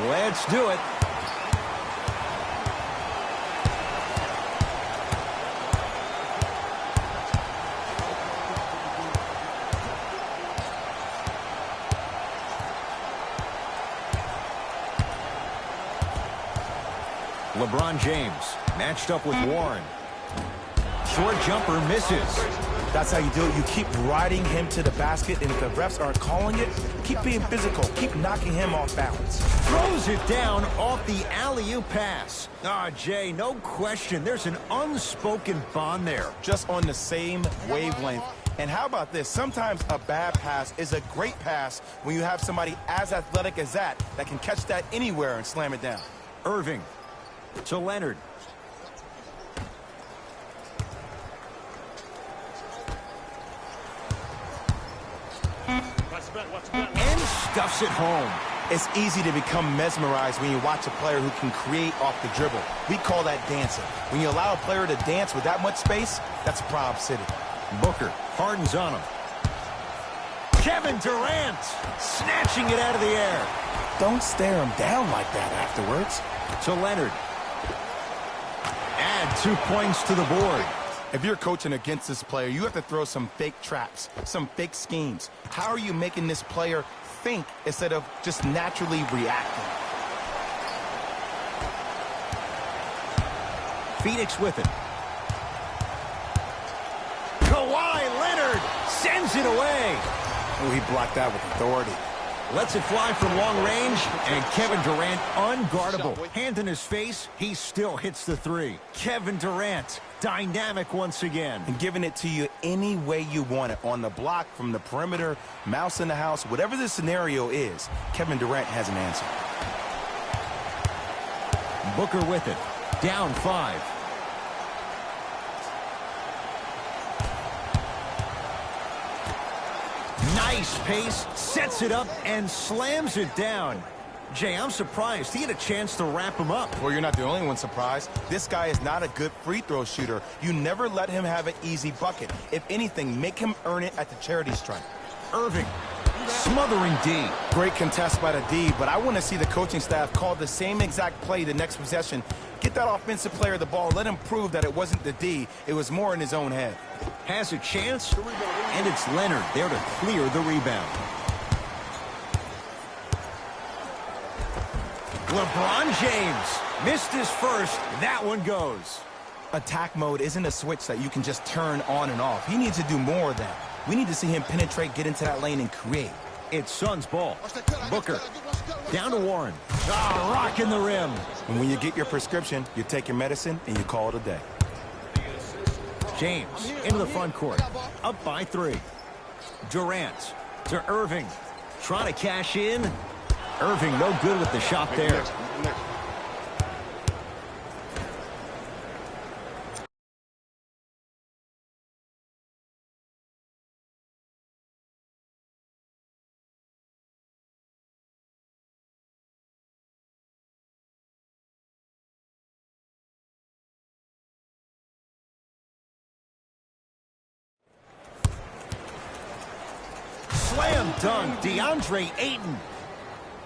Let's do it. LeBron James matched up with Warren. Short jumper misses. That's how you do it. You keep riding him to the basket, and if the refs aren't calling it, keep being physical. Keep knocking him off balance. Throws it down off the alley-oop pass. Jay, no question. There's an unspoken bond there. Just on the same wavelength. And how about this? Sometimes a bad pass is a great pass when you have somebody as athletic as that can catch that anywhere and slam it down. Irving to Leonard. And stuffs it home. It's easy to become mesmerized when you watch a player who can create off the dribble. We call that dancing. When you allow a player to dance with that much space, that's Prob City. Booker hardens on him. Kevin Durant snatching it out of the air. Don't stare him down like that afterwards. To Leonard. Add 2 points to the board. If you're coaching against this player, you have to throw some fake traps, some fake schemes. How are you making this player think instead of just naturally reacting? Phoenix with it. Kawhi Leonard sends it away. Oh, he blocked that with authority. Lets it fly from long range, and Kevin Durant unguardable. Hand in his face, he still hits the three. Kevin Durant, dynamic once again. And giving it to you any way you want it. On the block, from the perimeter, mouse in the house, whatever the scenario is, Kevin Durant has an answer. Booker with it. Down 5. Nice pace, sets it up, and slams it down. Jay, I'm surprised he had a chance to wrap him up. Well, you're not the only one surprised. This guy is not a good free throw shooter. You never let him have an easy bucket. If anything, make him earn it at the charity stripe. Irving, smothering D. Great contest by the D, but I want to see the coaching staff call the same exact play the next possession. Get that offensive player the ball. Let him prove that it wasn't the D. It was more in his own head. Has a chance, and it's Leonard there to clear the rebound. LeBron James missed his first. That one goes. Attack mode isn't a switch that you can just turn on and off. He needs to do more of that. We need to see him penetrate, get into that lane, and create. It's Suns ball. Booker down to Warren. Rocking the rim. And when you get your prescription, you take your medicine and you call it a day. James into the front court. Up by 3. Durant to Irving. Trying to cash in. Irving no good with the shot there. Slam dunk, DeAndre Ayton.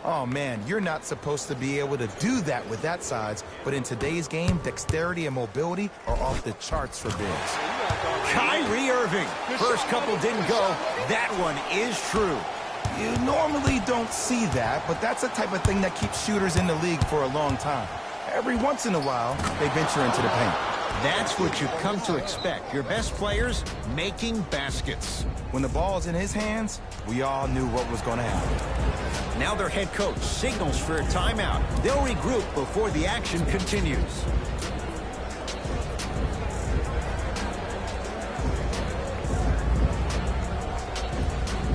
Oh, man, you're not supposed to be able to do that with that size, but in today's game, dexterity and mobility are off the charts for bigs. Kyrie Irving. First couple didn't go. That one is true. You normally don't see that, but that's the type of thing that keeps shooters in the league for a long time. Every once in a while, they venture into the paint. That's what you've come to expect. Your best players making baskets. When the ball's in his hands, we all knew what was going to happen. Now their head coach signals for a timeout. They'll regroup before the action continues.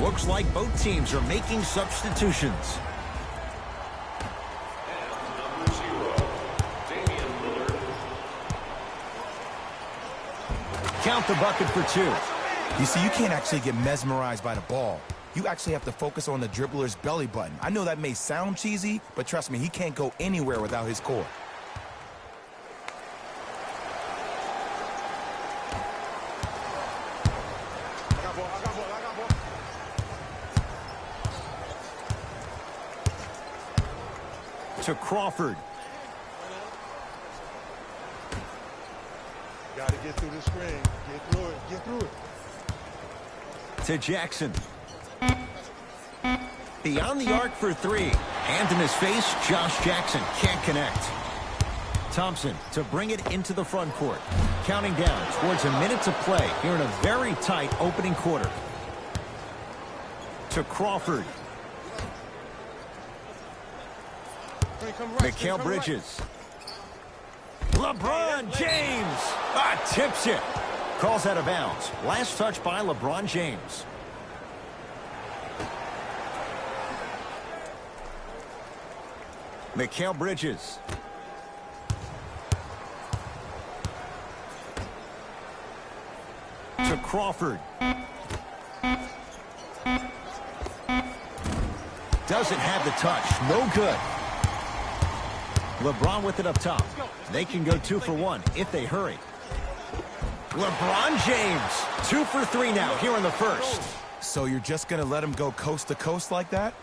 Looks like both teams are making substitutions. Count the bucket for 2. You see, you can't actually get mesmerized by the ball. You actually have to focus on the dribbler's belly button. I know that may sound cheesy, but trust me, he can't go anywhere without his core. To Crawford. Got to get through the screen. Get through it. Get through it. To Jackson. Beyond the arc for three. Hand in his face, Josh Jackson can't connect. Thompson to bring it into the front court. Counting down towards a minute to play here in a very tight opening quarter. To Crawford. Mikal Bridges. LeBron James. Tips it. Calls out of bounds. Last touch by LeBron James. Mikal Bridges. To Crawford. Doesn't have the touch. No good. LeBron with it up top. They can go 2 for 1 if they hurry. LeBron James, 2 for 3 now here in the first. So you're just going to let him go coast to coast like that?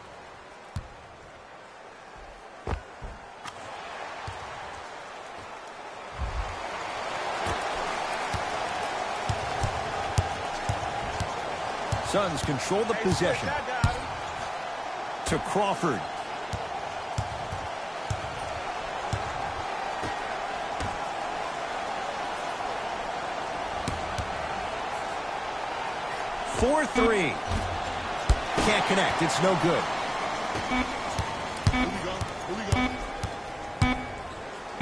Suns control the possession. To Crawford. For 3. Can't connect. It's no good.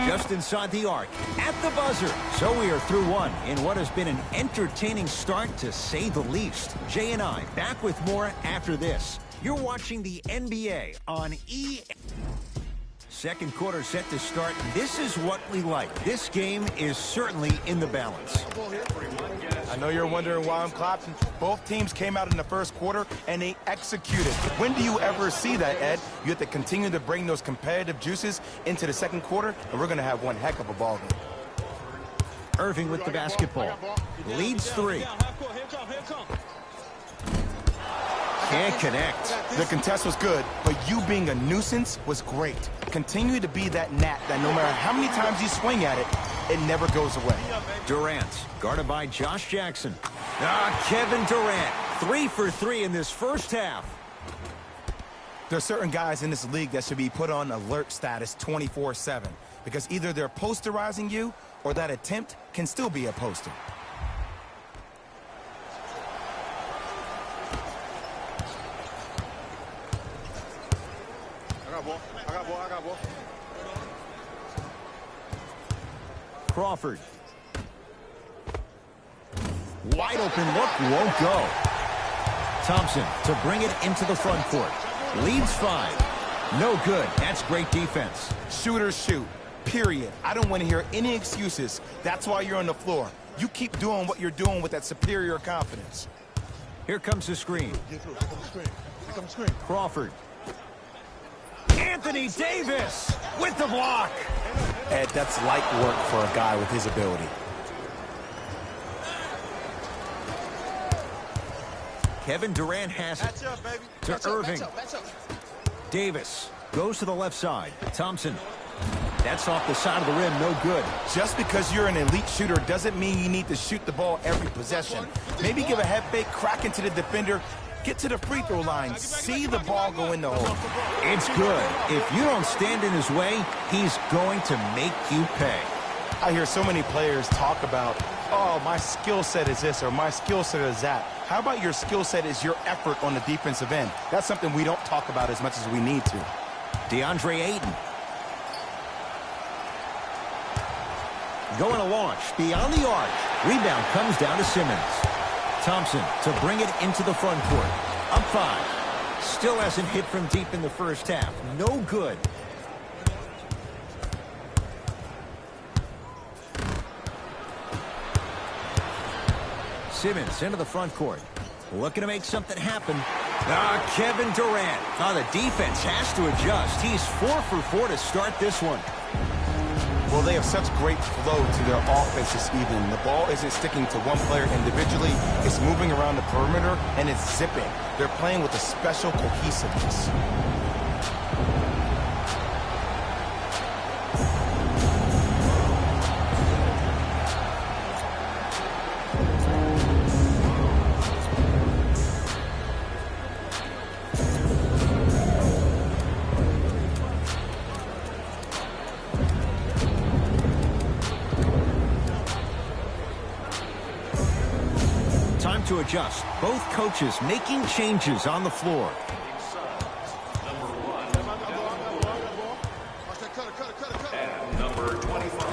Just inside the arc. At the buzzer. So we are through one in what has been an entertaining start, to say the least. Jay and I back with more after this. You're watching the NBA on EA. Second quarter set to start. This is what we like. This game is certainly in the balance. I know you're wondering why I'm clapping. Both teams came out in the first quarter and they executed. When do you ever see that, Ed? You have to continue to bring those competitive juices into the second quarter, and we're going to have one heck of a ball game. Irving with the basketball. Leads 3. Can't connect. The contest was good, but you being a nuisance was great. Continue to be that gnat that no matter how many times you swing at it, it never goes away. Durant, guarded by Josh Jackson. Kevin Durant, 3 for 3 in this first half. There's certain guys in this league that should be put on alert status 24/7, because either they're posterizing you or that attempt can still be a poster. I got ball. Crawford. Wide open look, won't go. Thompson to bring it into the front court. Leads 5. No good. That's great defense. Shooters shoot, period. I don't want to hear any excuses. That's why you're on the floor. You keep doing what you're doing with that superior confidence. Here comes the screen. Get through. Here comes the screen. Crawford. Anthony Davis with the block. Ed, that's light work for a guy with his ability. Kevin Durant has it. Match up, baby. To Irving. Match up. Davis goes to the left side. Thompson. That's off the side of the rim. No good. Just because you're an elite shooter doesn't mean you need to shoot the ball every possession. Maybe give a head fake, crack into the defender, get to the free throw line, see the ball go in the hole. It's good. If you don't stand in his way, he's going to make you pay. I hear so many players talk about, oh, my skill set is this or my skill set is that. How about your skill set is your effort on the defensive end? That's something we don't talk about as much as we need to. DeAndre Ayton. Going to launch beyond the arc. Rebound comes down to Simmons. Thompson to bring it into the front court. Up 5. Still hasn't hit from deep in the first half. No good. Simmons into the front court. Looking to make something happen. Kevin Durant. The defense has to adjust. He's 4 for 4 to start this one. Well, they have such great flow to their offense this evening. The ball isn't sticking to one player individually. It's moving around the perimeter, and it's zipping. They're playing with a special cohesiveness. to adjust. Both coaches making changes on the floor.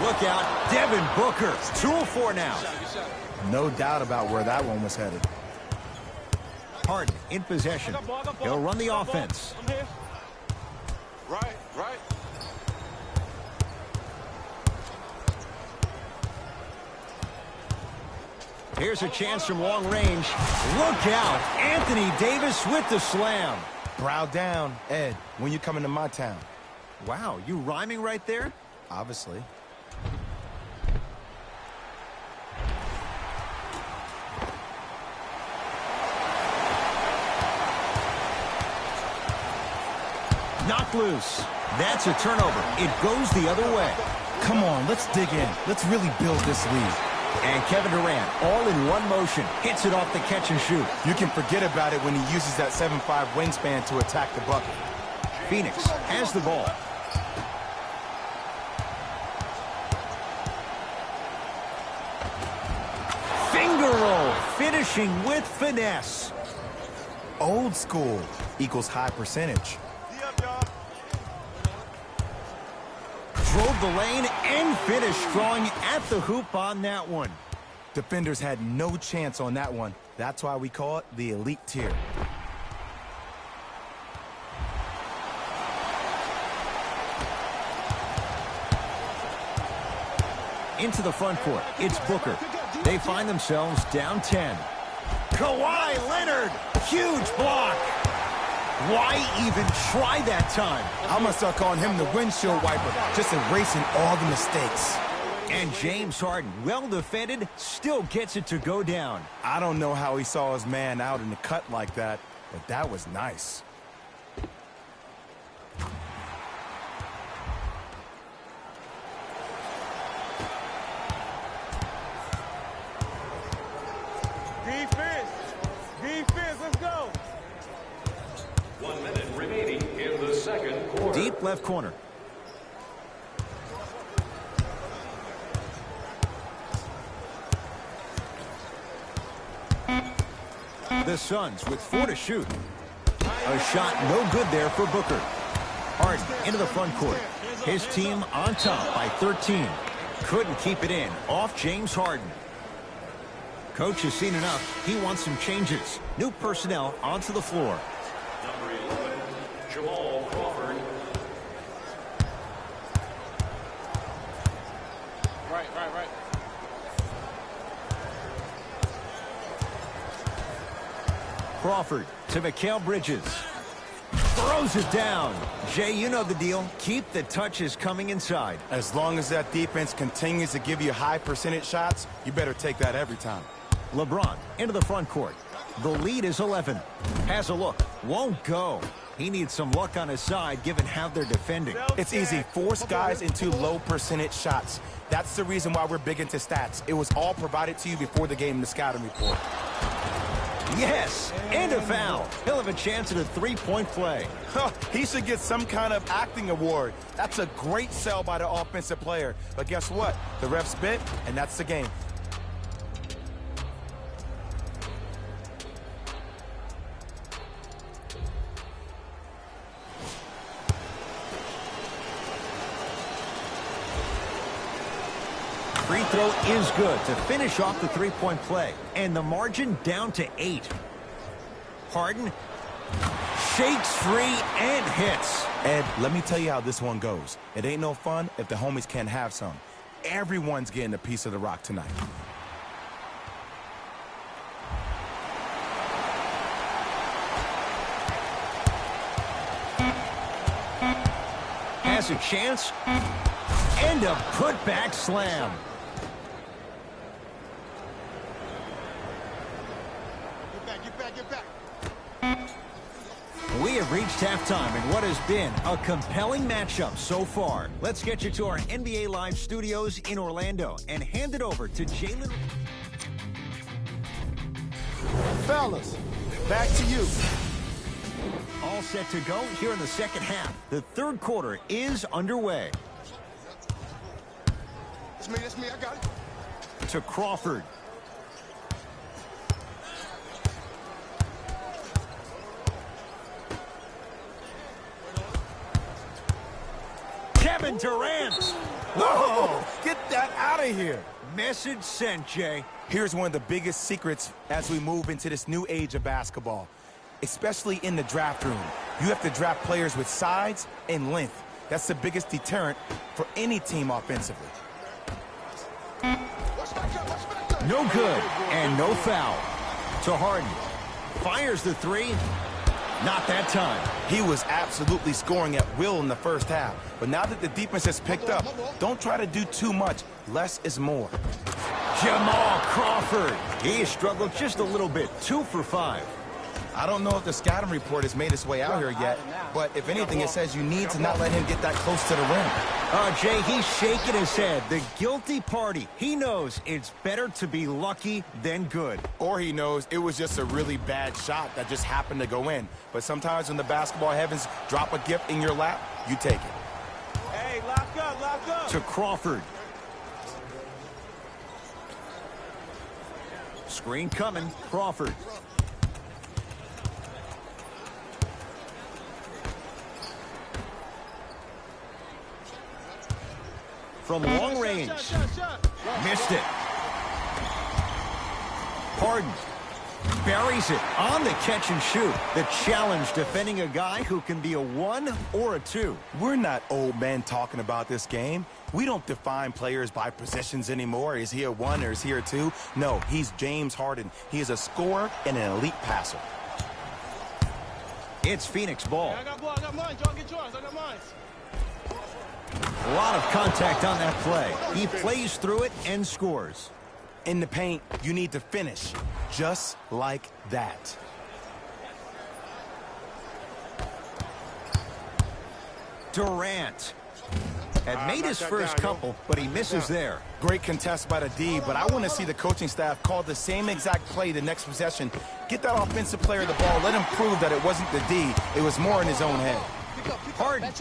Look out, Devin Booker. 2-4 now. No doubt about where that one was headed. Harden in possession. He'll run the offense. Right. Here's a chance from long range. Look out, Anthony Davis with the slam. Brow down, Ed, when you coming to my town? Wow, you rhyming right there? Obviously. Knocked loose. That's a turnover. It goes the other way. Come on, let's dig in. Let's really build this lead. And Kevin Durant, all in one motion, hits it off the catch and shoot. You can forget about it when he uses that 7'5" wingspan to attack the bucket. Phoenix has the ball. Finger roll, finishing with finesse. Old school equals high percentage. Drove the lane and finished strong at the hoop on that one. Defenders had no chance on that one. That's why we call it the elite tier. Into the front court, it's Booker. They find themselves down 10. Kawhi Leonard, huge block. Why even try that time? I'm going to start calling him the windshield wiper, just erasing all the mistakes. And James Harden, well defended, still gets it to go down. I don't know how he saw his man out in the cut like that, but that was nice. Defense, let's go. 1 minute remaining in the second quarter. Deep left corner. The Suns with 4 to shoot. A shot no good there for Booker. Harden into the front court. His team on top by 13. Couldn't keep it in. Off James Harden. Coach has seen enough. He wants some changes. New personnel onto the floor. Number 11, Jamal Crawford. Right. Crawford to Mikal Bridges. Throws it down. Jay, you know the deal. Keep the touches coming inside. As long as that defense continues to give you high percentage shots, you better take that every time. LeBron into the front court. The lead is 11. Has a look. Won't go. He needs some luck on his side given how they're defending. It's easy. Force guys into low percentage shots. That's the reason why we're big into stats. It was all provided to you before the game in the scouting report. Yes, and a foul. He'll have a chance at a three-point play. He should get some kind of acting award. That's a great sell by the offensive player. But guess what? The ref spit, and that's the game. Free throw is good to finish off the three-point play. And the margin down to 8. Harden shakes free and hits. Ed, let me tell you how this one goes. It ain't no fun if the homies can't have some. Everyone's getting a piece of the rock tonight. Has a chance. And a putback slam. Get back. We have reached halftime in what has been a compelling matchup so far. Let's get you to our NBA Live studios in Orlando and hand it over to Jalen. Fellas, back to you. All set to go here in the second half. The third quarter is underway. That's me, I got it. To Crawford. Kevin Durant. Whoa! Get that out of here. Message sent, Jay. Here's one of the biggest secrets as we move into this new age of basketball, especially in the draft room. You have to draft players with size and length. That's the biggest deterrent for any team offensively. No good, and no foul. To Harden. Fires the three. Not that time. He was absolutely scoring at will in the first half. But now that the defense has picked up, don't try to do too much. Less is more. Jamal Crawford. He struggled just a little bit. 2 for 5. I don't know if the scouting report has made its way out here yet, but if anything, it says you need to not let him get that close to the rim. Jay, he's shaking his head. The guilty party. He knows it's better to be lucky than good. Or he knows it was just a really bad shot that just happened to go in. But sometimes when the basketball heavens drop a gift in your lap, you take it. Hey, lock up. To Crawford. Screen coming. Crawford. From long range. Missed it. Harden buries it on the catch and shoot. The challenge defending a guy who can be a 1 or a 2. We're not old men talking about this game. We don't define players by positions anymore. Is he a 1 or is he a 2? No, he's James Harden. He is a scorer and an elite passer. It's Phoenix ball. I got mine. Y'all get yours. I got mine. A lot of contact on that play. He plays through it and scores. In the paint, you need to finish just like that. Durant had made his first couple, but he misses there. Great contest by the D, but I want to see the coaching staff call the same exact play the next possession. Get that offensive player the ball. Let him prove that it wasn't the D. It was more in his own head. Harden.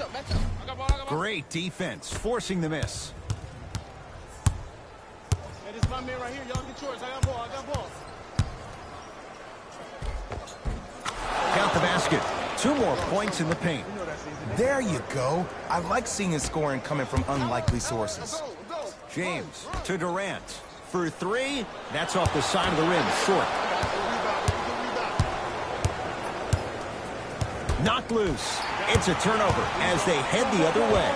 Great defense, forcing the miss. Hey, this is my man right here. Y'all get yours. I got ball. Count the basket. 2 more points in the paint. There you go. I like seeing his scoring coming from unlikely sources. James to Durant. For 3, that's off the side of the rim, short. Knocked loose. It's a turnover as they head the other way.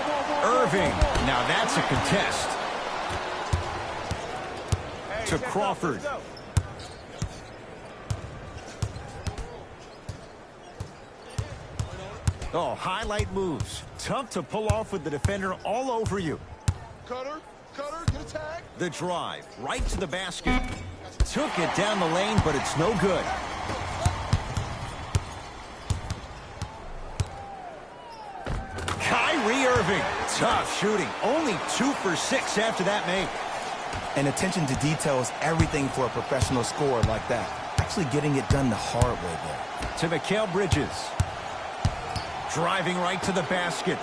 Irving. Now that's a contest. To Crawford. Oh, highlight moves. Tough to pull off with the defender all over you. Cutter, get a tag. The drive, right to the basket. Took it down the lane, but it's no good. Kyrie Irving, tough shooting. Only 2 for 6 after that make. And attention to detail is everything for a professional scorer like that. Actually getting it done the hard way there. To Mikal Bridges. Driving right to the basket.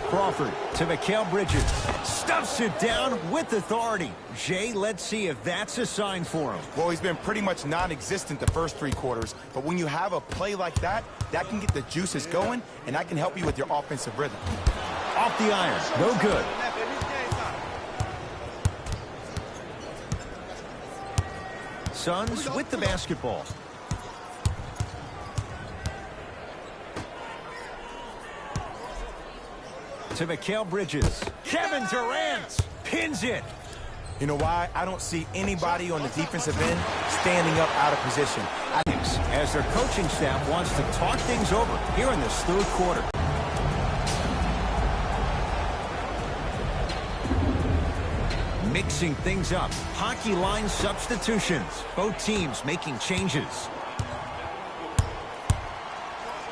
Crawford to Mikal Bridges. Stuffs it down with authority. Jay, let's see if that's a sign for him. Well, he's been pretty much non-existent the first 3 quarters, but when you have a play like that, that can get the juices going, and that can help you with your offensive rhythm. Off the iron, no good. Suns with the basketball. To Mikal Bridges. Kevin Durant pins it. You know why? I don't see anybody on the defensive end standing up out of position. As their coaching staff wants to talk things over here in this 3rd quarter. Mixing things up. Hockey line substitutions. Both teams making changes.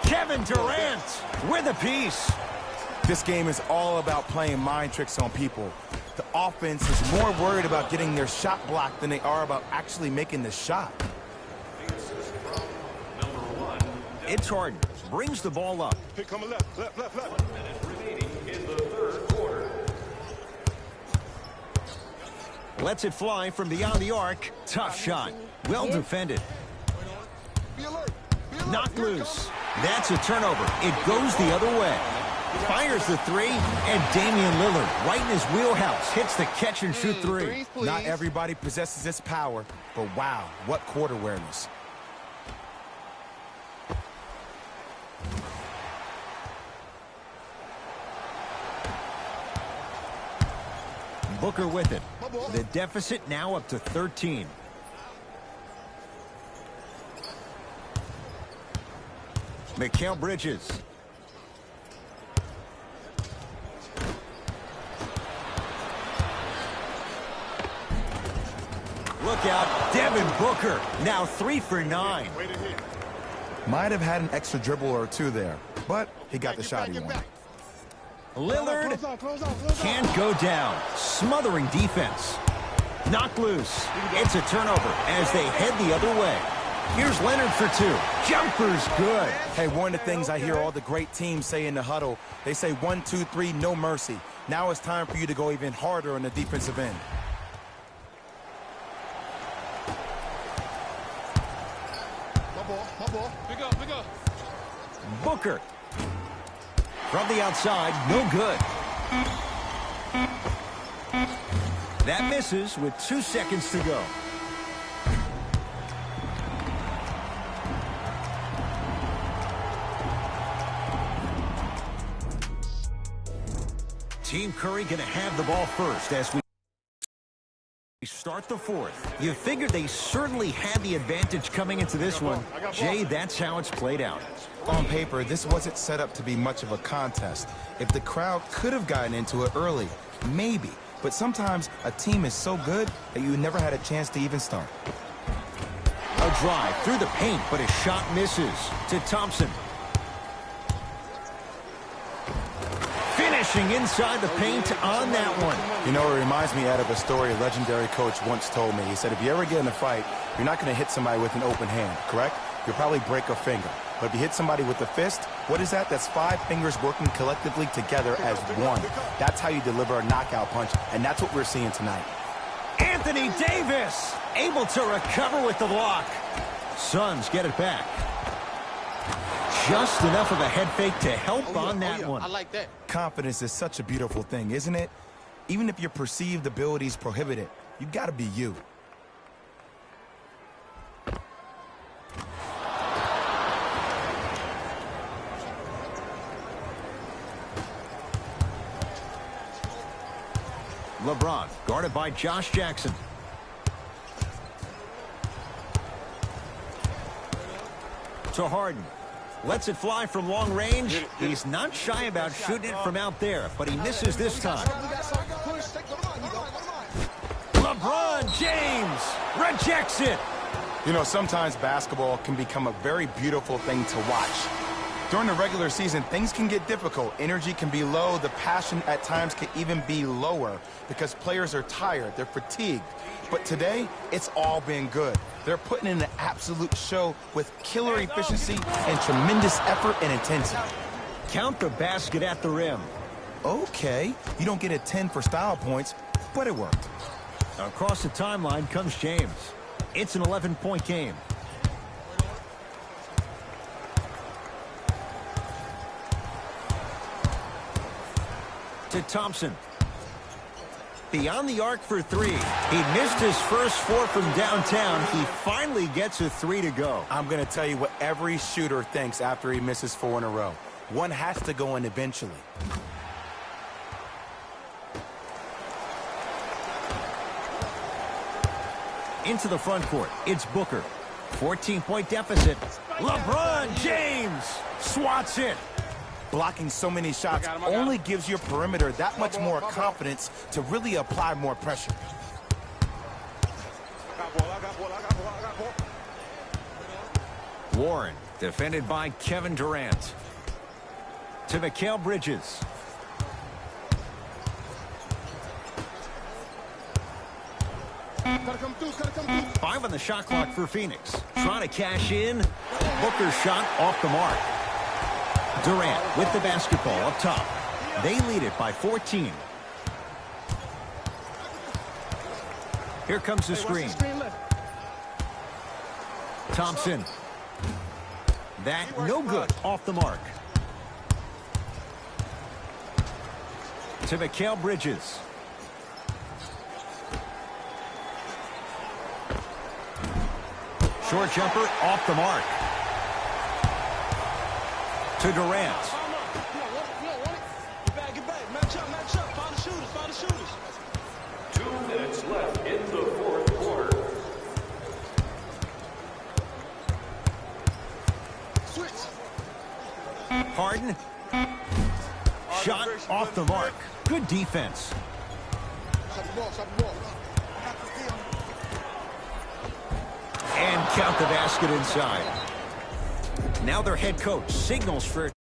Kevin Durant with a piece. This game is all about playing mind tricks on people. The offense is more worried about getting their shot blocked than they are about actually making the shot. It's Harden. Brings the ball up. Hey, coming left. 1 minute remaining in the 3rd quarter. Lets it fly from beyond the arc. Tough shot. Well defended. Be alert. Knocked loose. That's a turnover. It goes the other way. Fires the three, and Damian Lillard, right in his wheelhouse, hits the catch-and-shoot three. Not everybody possesses this power, but wow, what court awareness. Booker with it. The deficit now up to 13. Mikal Bridges. Look out, Devin Booker, now 3 for 9. Might have had an extra dribble or two there, but he got the shot he wanted. Lillard can't go down. Smothering defense. Knocked loose. It's a turnover as they head the other way. Here's Leonard for 2. Jumper's good. Hey, one of the things I hear all the great teams say in the huddle, they say 1, 2, 3, no mercy. Now it's time for you to go even harder on the defensive end. My ball. Pick up. Booker. From the outside, no good. That misses with 2 seconds to go. Team Curry going to have the ball first as we start the fourth. You figured they certainly had the advantage coming into this one. Jay, that's how it's played out. On paper, this wasn't set up to be much of a contest. If the crowd could have gotten into it early, maybe. But sometimes a team is so good that you never had a chance to even start. A drive through the paint, but his shot misses to Thompson. Finishing inside the paint on that one. You know, it reminds me, Ed, of a story a legendary coach once told me. He said, if you ever get in a fight, you're not going to hit somebody with an open hand, correct? You'll probably break a finger. But if you hit somebody with a fist, what is that? That's 5 fingers working collectively together as one. That's how you deliver a knockout punch, and that's what we're seeing tonight. Anthony Davis able to recover with the block. Suns get it back. Just enough of a head fake to help on that one. I like that. Confidence is such a beautiful thing, isn't it? Even if your perceived abilities prohibit it, you got to be you. LeBron guarded by Josh Jackson. To Harden. Lets it fly from long range. He's not shy about shooting it from out there, but he misses this time. LeBron James rejects it. You know, sometimes basketball can become a very beautiful thing to watch. During the regular season, things can get difficult. Energy can be low. The passion at times can even be lower because players are tired. They're fatigued. But today, it's all been good. They're putting in an absolute show with killer efficiency and tremendous effort and intensity. Count the basket at the rim. Okay, you don't get a 10 for style points, but it worked. Across the timeline comes James. It's an 11-point game. To Thompson. Beyond the arc for 3. He missed his first 4 from downtown. He finally gets a 3 to go. I'm going to tell you what every shooter thinks after he misses 4 in a row. One has to go in eventually. Into the front court, it's Booker. 14-point deficit. LeBron James swats it. Blocking so many shots only gives your perimeter that much more confidence to really apply more pressure. Warren, defended by Kevin Durant. To Mikal Bridges. Gotta come through. 5 on the shot clock for Phoenix. Trying to cash in. Booker's shot off the mark. Durant with the basketball up top. They lead it by 14. Here comes the screen. Thompson. That no good off the mark. To Mikal Bridges. Short jumper off the mark. To Durant. Get back. Match up. Find the shooters. 2 minutes left in the fourth quarter. Switch. Harden. Shot off the mark. Good defense. Shot the ball. And count the basket inside. Now their head coach signals for